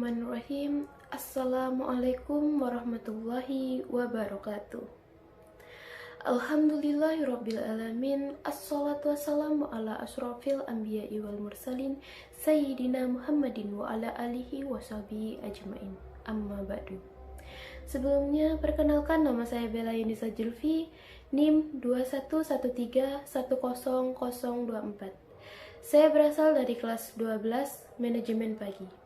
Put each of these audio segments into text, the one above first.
Bismillahirrahmanirrahim. Assalamualaikum warahmatullahi wabarakatuh. Alhamdulillahirrabbilalamin. Assalatu wassalamu ala asrafil anbiya'i wal mursalin Sayyidina Muhammadin wa ala alihi wa sahbihi ajmain. Amma ba'du. Sebelumnya, perkenalkan nama saya Bella Yunisa Julfi, NIM 2113100024. Saya berasal dari kelas 12 Manajemen Pagi.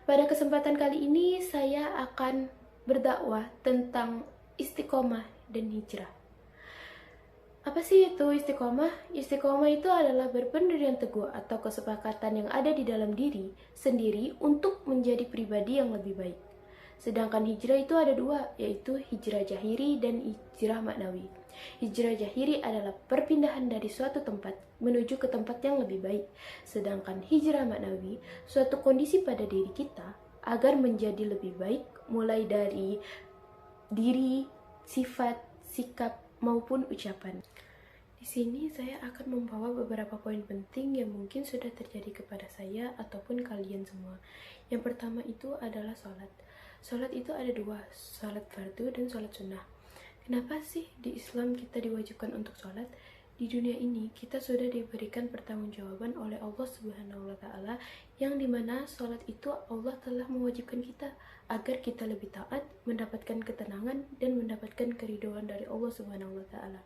Pada kesempatan kali ini saya akan berdakwah tentang istiqomah dan hijrah. Apa sih itu istiqomah? Istiqomah itu adalah berpendirian teguh atau kesepakatan yang ada di dalam diri sendiri untuk menjadi pribadi yang lebih baik. Sedangkan hijrah itu ada dua, yaitu hijrah jahiri dan hijrah maknawi. Hijrah jahiri adalah perpindahan dari suatu tempat menuju ke tempat yang lebih baik. Sedangkan hijrah maknawi, suatu kondisi pada diri kita agar menjadi lebih baik, mulai dari diri, sifat, sikap, maupun ucapan. Di sini saya akan membawa beberapa poin penting yang mungkin sudah terjadi kepada saya ataupun kalian semua. Yang pertama itu adalah sholat. Sholat itu ada dua, sholat fardu dan sholat sunnah. Kenapa sih di Islam kita diwajibkan untuk sholat? Di dunia ini kita sudah diberikan pertanggungjawaban oleh Allah Subhanahu wa Ta'ala, yang dimana sholat itu Allah telah mewajibkan kita agar kita lebih taat, mendapatkan ketenangan dan mendapatkan keridhaan dari Allah Subhanahu wa Ta'ala.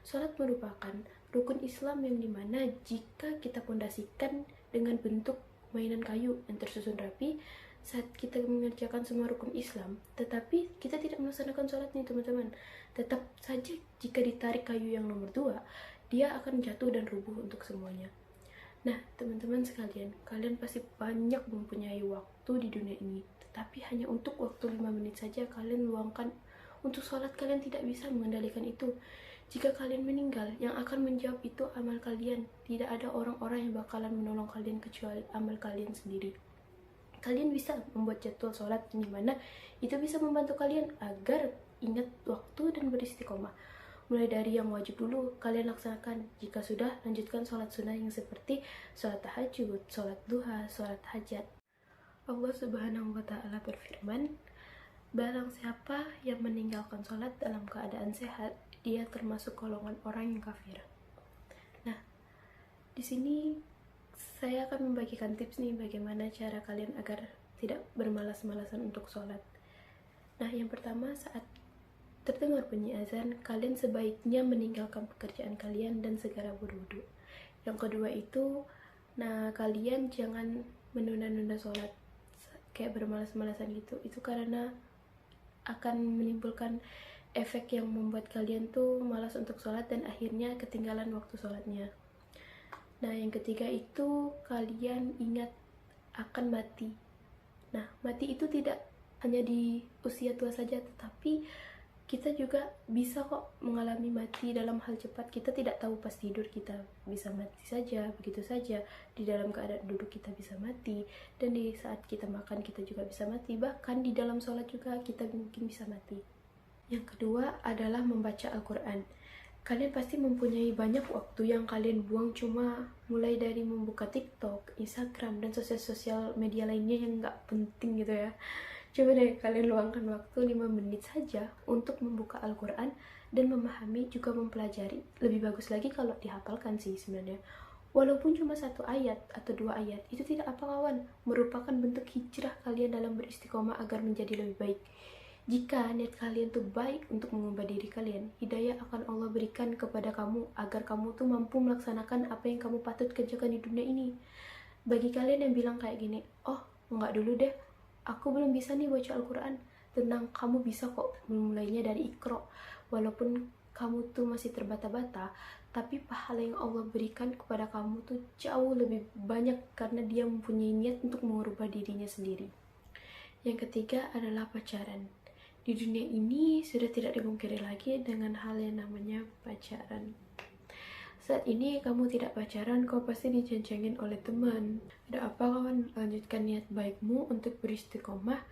Sholat merupakan rukun Islam yang dimana jika kita pondasikan dengan bentuk mainan kayu yang tersusun rapi, saat kita mengerjakan semua rukun Islam, tetapi kita tidak melaksanakan sholat nih teman-teman, tetap saja jika ditarik kayu yang nomor 2, dia akan jatuh dan rubuh untuk semuanya. Nah teman-teman sekalian, kalian pasti banyak mempunyai waktu di dunia ini, tetapi hanya untuk waktu 5 menit saja kalian luangkan untuk sholat. Kalian tidak bisa mengendalikan itu. Jika kalian meninggal, yang akan menjawab itu amal kalian. Tidak ada orang-orang yang bakalan menolong kalian kecuali amal kalian sendiri. Kalian bisa membuat jadwal sholat di mana itu bisa membantu kalian agar ingat waktu dan beristiqomah. Mulai dari yang wajib dulu kalian laksanakan. Jika sudah, lanjutkan sholat sunnah yang seperti sholat tahajud, sholat duha, sholat hajat. Allah Subhanahu wa Ta'ala berfirman, barang siapa yang meninggalkan sholat dalam keadaan sehat, dia termasuk golongan orang yang kafir. Nah, di sini saya akan membagikan tips nih bagaimana cara kalian agar tidak bermalas-malasan untuk sholat. Nah, yang pertama, saat terdengar bunyi azan, kalian sebaiknya meninggalkan pekerjaan kalian dan segera berwudu. Yang kedua itu, kalian jangan menunda-nunda sholat kayak bermalas-malasan gitu. Itu karena akan menimbulkan efek yang membuat kalian tuh malas untuk sholat dan akhirnya ketinggalan waktu sholatnya. Nah, yang ketiga itu kalian ingat akan mati. Nah, mati itu tidak hanya di usia tua saja, tetapi kita juga bisa kok mengalami mati dalam hal cepat. Kita tidak tahu pas tidur kita bisa mati saja, begitu saja. Di dalam keadaan duduk kita bisa mati, dan di saat kita makan kita juga bisa mati. Bahkan di dalam sholat juga kita mungkin bisa mati. Yang kedua adalah membaca Al-Quran. Kalian pasti mempunyai banyak waktu yang kalian buang cuma mulai dari membuka TikTok, Instagram, dan sosial media lainnya yang nggak penting gitu ya. Coba deh kalian luangkan waktu 5 menit saja untuk membuka Al-Quran dan memahami, juga mempelajari. Lebih bagus lagi kalau dihafalkan sih sebenarnya. Walaupun cuma 1 ayat atau 2 ayat, itu tidak apa kawan, merupakan bentuk hijrah kalian dalam beristiqomah agar menjadi lebih baik. Jika niat kalian tuh baik untuk mengubah diri kalian, hidayah akan Allah berikan kepada kamu agar kamu tuh mampu melaksanakan apa yang kamu patut kerjakan di dunia ini. Bagi kalian yang bilang kayak gini, oh enggak dulu deh, aku belum bisa nih baca Al-Quran. Tenang, kamu bisa kok memulainya dari Iqra. Walaupun kamu tuh masih terbata-bata, tapi pahala yang Allah berikan kepada kamu tuh jauh lebih banyak karena dia mempunyai niat untuk mengubah dirinya sendiri. Yang ketiga adalah pacaran. Di dunia ini sudah tidak dimungkiri lagi dengan hal yang namanya pacaran. Saat ini kamu tidak pacaran, kau pasti dijanjangin oleh teman. Ada apa kawan? Lanjutkan niat baikmu untuk beristiqomah.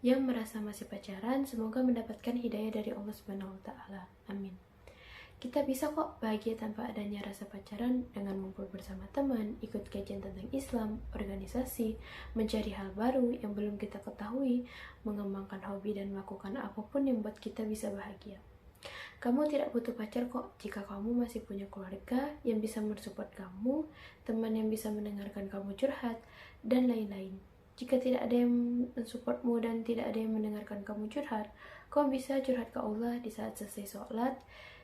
Yang merasa masih pacaran, semoga mendapatkan hidayah dari Allah Subhanahu wa Ta'ala. Amin. Kita bisa kok bahagia tanpa adanya rasa pacaran dengan ngumpul bersama teman, ikut kajian tentang Islam, organisasi, mencari hal baru yang belum kita ketahui, mengembangkan hobi dan melakukan apapun yang buat kita bisa bahagia. Kamu tidak butuh pacar kok jika kamu masih punya keluarga yang bisa mensupport kamu, teman yang bisa mendengarkan kamu curhat, dan lain-lain. Jika tidak ada yang mensupportmu dan tidak ada yang mendengarkan kamu curhat, kamu bisa curhat ke Allah di saat selesai sholat.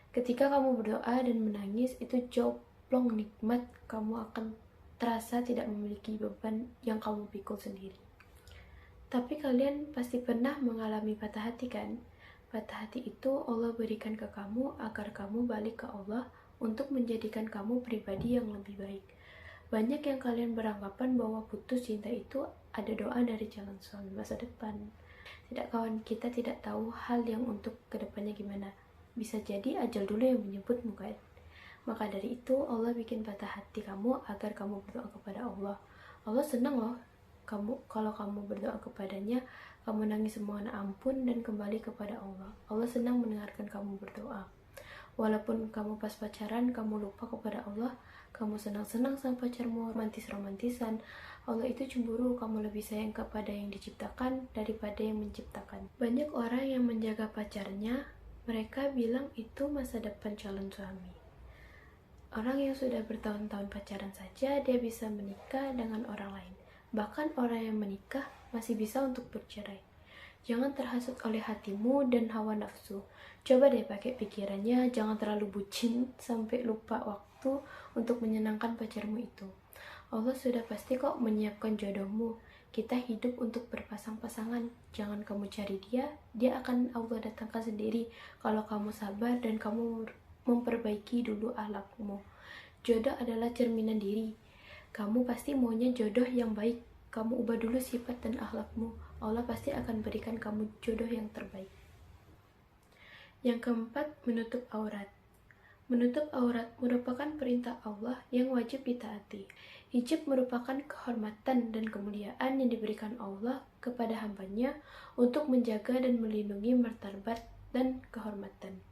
Ketika kamu berdoa dan menangis, itu jauh nikmat. Kamu akan terasa tidak memiliki beban yang kamu pikul sendiri. Tapi kalian pasti pernah mengalami patah hati kan? Patah hati itu Allah berikan ke kamu agar kamu balik ke Allah untuk menjadikan kamu pribadi yang lebih baik. Banyak yang kalian beranggapan bahwa putus cinta itu ada doa dari jalan suami masa depan. Tidak, kawan, kita tidak tahu hal yang untuk kedepannya gimana. Bisa jadi ajal dulu yang menyebutmu kan. Maka dari itu Allah bikin patah hati kamu agar kamu berdoa kepada Allah. Allah senang loh kalau kamu berdoa kepadanya, kamu nangis memohon ampun dan kembali kepada Allah. Allah senang mendengarkan kamu berdoa. Walaupun kamu pas pacaran, kamu lupa kepada Allah, kamu senang-senang sama pacarmu, romantis-romantisan, Allah itu cemburu, kamu lebih sayang kepada yang diciptakan daripada yang menciptakan. Banyak orang yang menjaga pacarnya, mereka bilang itu masa depan calon suami. Orang yang sudah bertahun-tahun pacaran saja, dia bisa menikah dengan orang lain. Bahkan orang yang menikah masih bisa untuk bercerai. Jangan terhasut oleh hatimu dan hawa nafsu. Coba deh pakai pikirannya, jangan terlalu bucin sampai lupa waktu untuk menyenangkan pacarmu itu. Allah sudah pasti kok menyiapkan jodohmu. Kita hidup untuk berpasang-pasangan. Jangan kamu cari dia, dia akan Allah datangkan sendiri kalau kamu sabar dan kamu memperbaiki dulu akhlakmu. Jodoh adalah cerminan diri. Kamu pasti maunya jodoh yang baik. Kamu ubah dulu sifat dan akhlakmu. Allah pasti akan berikan kamu jodoh yang terbaik. Yang keempat, menutup aurat. Menutup aurat merupakan perintah Allah yang wajib ditaati. Hijab merupakan kehormatan dan kemuliaan yang diberikan Allah kepada hambanya untuk menjaga dan melindungi martabat dan kehormatan.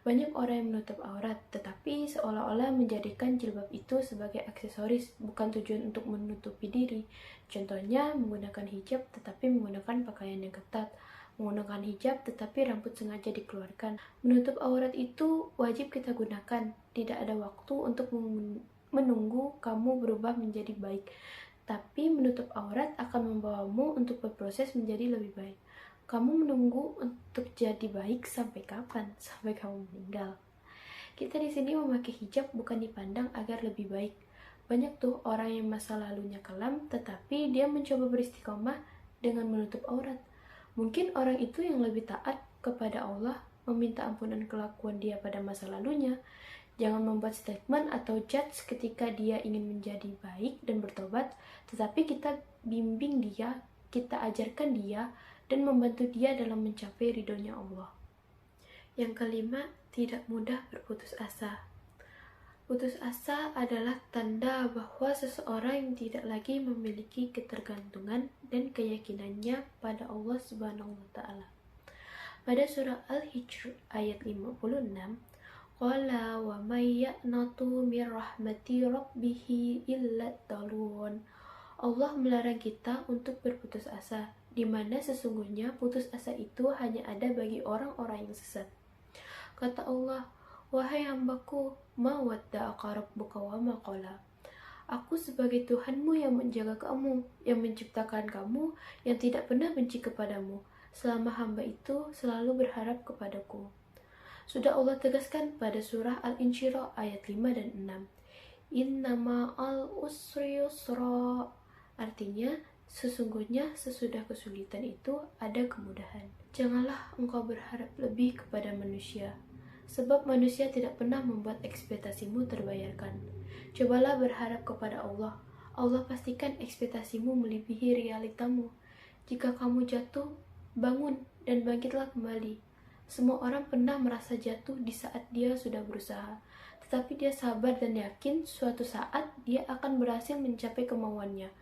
Banyak orang yang menutup aurat, tetapi seolah-olah menjadikan jilbab itu sebagai aksesoris, bukan tujuan untuk menutupi diri. Contohnya, menggunakan hijab tetapi menggunakan pakaian yang ketat, menggunakan hijab tetapi rambut sengaja dikeluarkan. Menutup aurat itu wajib kita gunakan, tidak ada waktu untuk menunggu kamu berubah menjadi baik. Tapi menutup aurat akan membawamu untuk berproses menjadi lebih baik. Kamu menunggu untuk jadi baik sampai kapan? Sampai kamu meninggal. Kita di sini memakai hijab bukan dipandang agar lebih baik. Banyak tuh orang yang masa lalunya kelam, tetapi dia mencoba beristiqomah dengan menutup aurat. Mungkin orang itu yang lebih taat kepada Allah, meminta ampunan kelakuan dia pada masa lalunya. Jangan membuat statement atau judge ketika dia ingin menjadi baik dan bertobat, tetapi kita bimbing dia, kita ajarkan dia, dan membantu dia dalam mencapai ridhonya Allah. Yang kelima, tidak mudah berputus asa. Putus asa adalah tanda bahwa seseorang yang tidak lagi memiliki ketergantungan dan keyakinannya pada Allah Subhanahu wa Ta'ala. Pada surah Al-Hijr ayat 56, qala wa may ya'natu mir rahmati rabbih illa dalun. Allah melarang kita untuk berputus asa, di mana sesungguhnya putus asa itu hanya ada bagi orang-orang yang sesat. Kata Allah, wahai hambaku, ma wadda'aka rabbuka wa ma qala. Aku sebagai Tuhanmu yang menjaga kamu, yang menciptakan kamu, yang tidak pernah benci kepadamu, selama hamba itu selalu berharap kepadaku. Sudah Allah tegaskan pada surah Al-Insyirah ayat 5 dan 6. Innama al-usri yusra. Artinya, sesungguhnya sesudah kesulitan itu ada kemudahan. Janganlah engkau berharap lebih kepada manusia, sebab manusia tidak pernah membuat ekspektasimu terbayarkan. Cobalah berharap kepada Allah. Allah pastikan ekspektasimu melebihi realitamu. Jika kamu jatuh, bangun dan bangkitlah kembali. Semua orang pernah merasa jatuh di saat dia sudah berusaha, tetapi dia sabar dan yakin suatu saat dia akan berhasil mencapai kemauannya.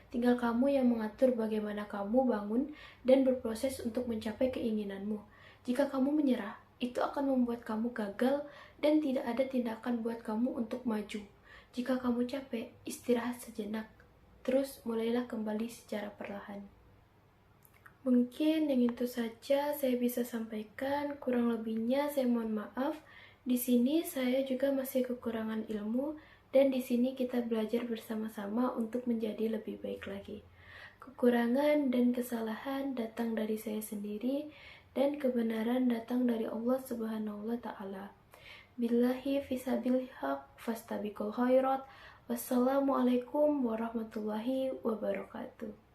Tinggal kamu yang mengatur bagaimana kamu bangun dan berproses untuk mencapai keinginanmu. Jika kamu menyerah, itu akan membuat kamu gagal dan tidak ada tindakan buat kamu untuk maju. Jika kamu capek, istirahat sejenak, terus mulailah kembali secara perlahan. Mungkin yang itu saja saya bisa sampaikan, kurang lebihnya saya mohon maaf. Di sini saya juga masih kekurangan ilmu, dan di sini kita belajar bersama-sama untuk menjadi lebih baik lagi. Kekurangan dan kesalahan datang dari saya sendiri, dan kebenaran datang dari Allah Subhanahu wa Ta'ala. Billahi fisabilil haq fastabiqul khairat. Wassalamualaikum warahmatullahi wabarakatuh.